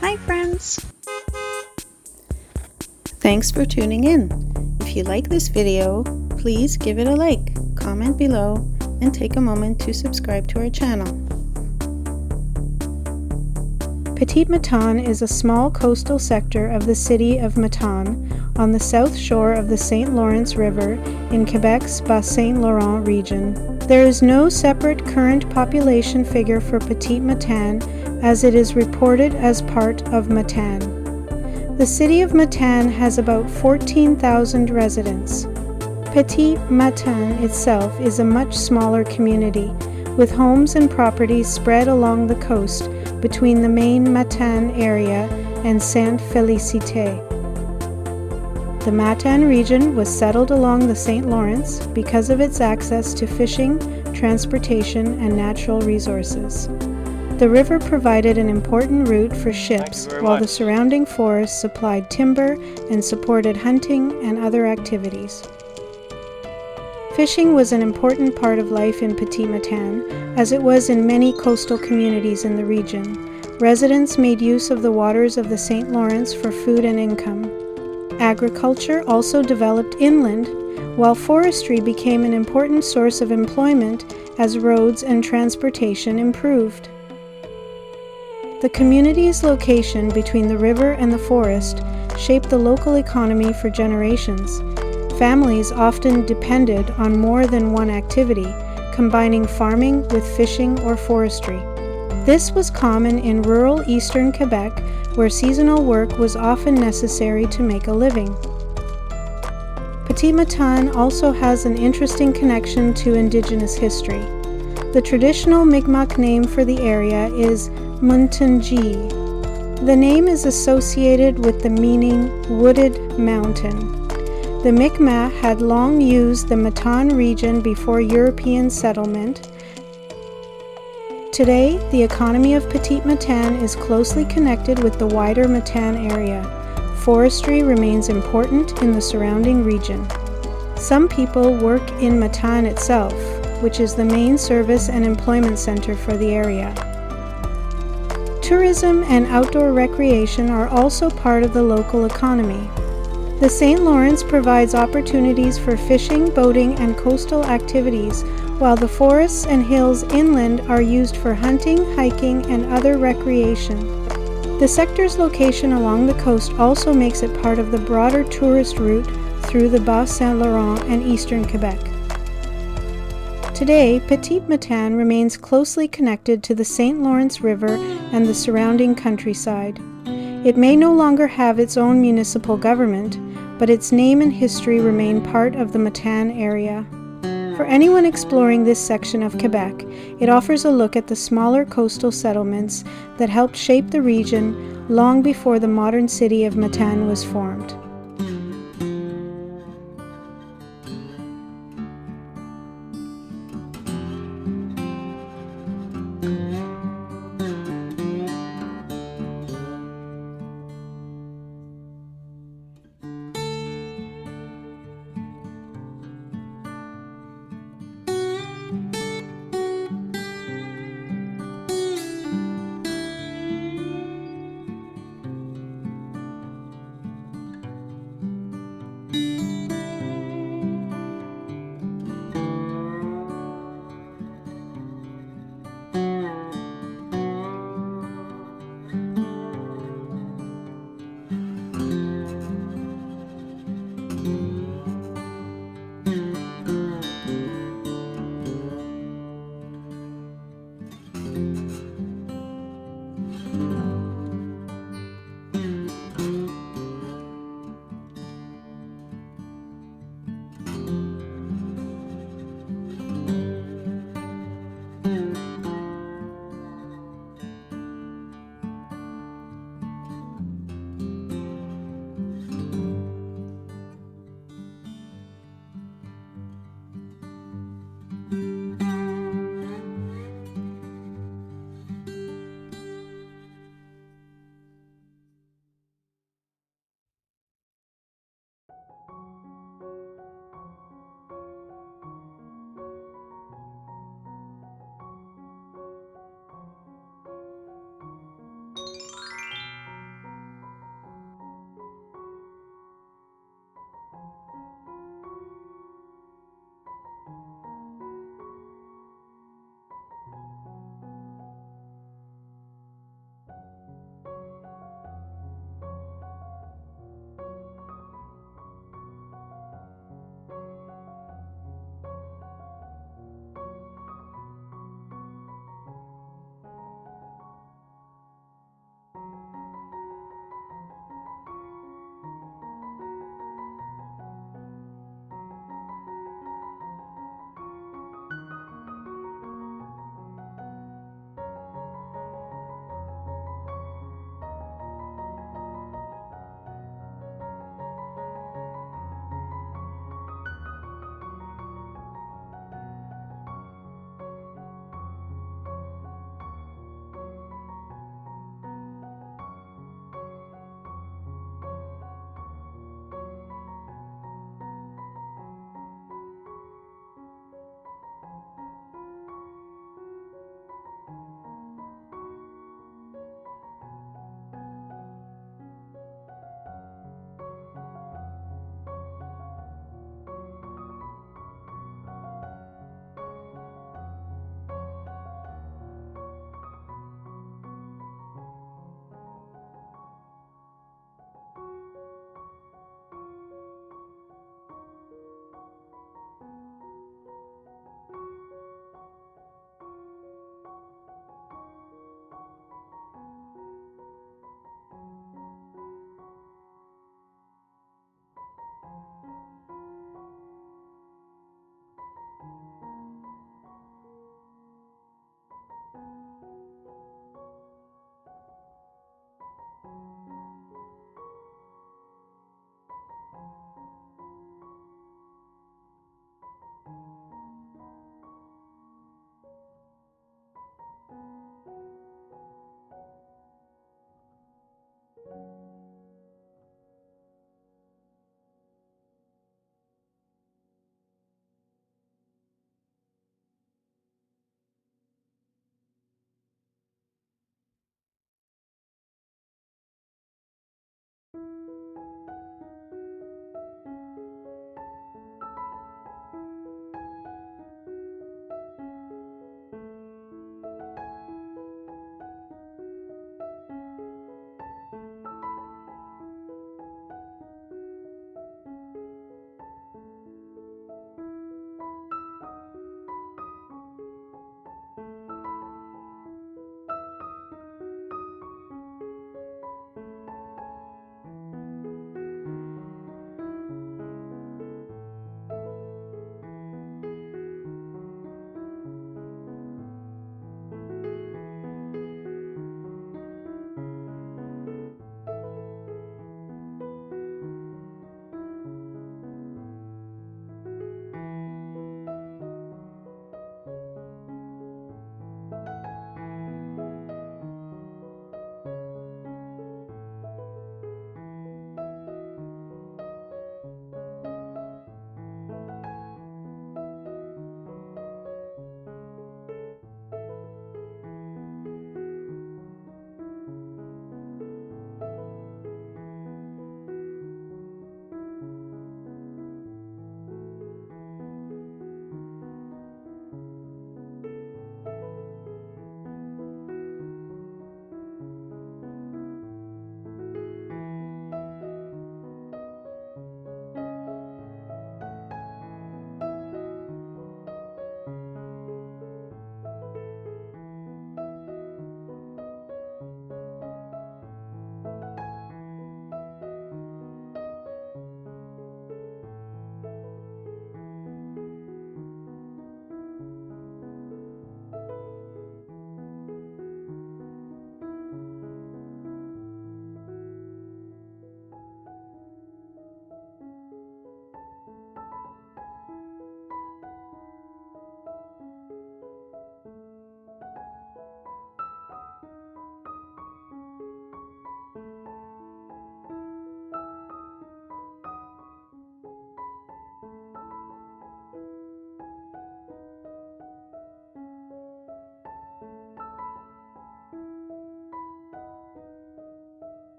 Hi friends! Thanks for tuning in. If you like this video, please give it a like, comment below, and take a moment to subscribe to our channel. Petit-Matane is a small coastal sector of the city of Matane on the south shore of the St. Lawrence River in Quebec's Bas-Saint Laurent region. There is no separate current population figure for Petit-Matane as it is reported as part of Matane. The city of Matane has about 14,000 residents. Petit-Matane itself is a much smaller community, with homes and properties spread along the coast between the main Matane area and Sainte-Félicité. The Matane region was settled along the St. Lawrence because of its access to fishing, transportation, and natural resources. The river provided an important route for ships, while the surrounding forests supplied timber and supported hunting and other activities. Fishing was an important part of life in Petit-Matane, as it was in many coastal communities in the region. Residents made use of the waters of the St. Lawrence for food and income. Agriculture also developed inland, while forestry became an important source of employment as roads and transportation improved. The community's location between the river and the forest shaped the local economy for generations. Families often depended on more than one activity, combining farming with fishing or forestry. This was common in rural Eastern Quebec, where seasonal work was often necessary to make a living. Petit-Matane also has an interesting connection to Indigenous history. The traditional Mi'kmaq name for the area is Muntunji. The name is associated with the meaning wooded mountain. The Mi'kmaq had long used the Matane region before European settlement. Today, the economy of Petit-Matane is closely connected with the wider Matane area. Forestry remains important in the surrounding region. Some people work in Matane itself, which is the main service and employment center for the area. Tourism and outdoor recreation are also part of the local economy. The St. Lawrence provides opportunities for fishing, boating, and coastal activities, while the forests and hills inland are used for hunting, hiking, and other recreation. The sector's location along the coast also makes it part of the broader tourist route through the Bas-Saint Laurent and Eastern Quebec. Today, Petit-Matane remains closely connected to the St. Lawrence River and the surrounding countryside. It may no longer have its own municipal government, but its name and history remain part of the Matane area. For anyone exploring this section of Quebec, it offers a look at the smaller coastal settlements that helped shape the region long before the modern city of Matane was formed.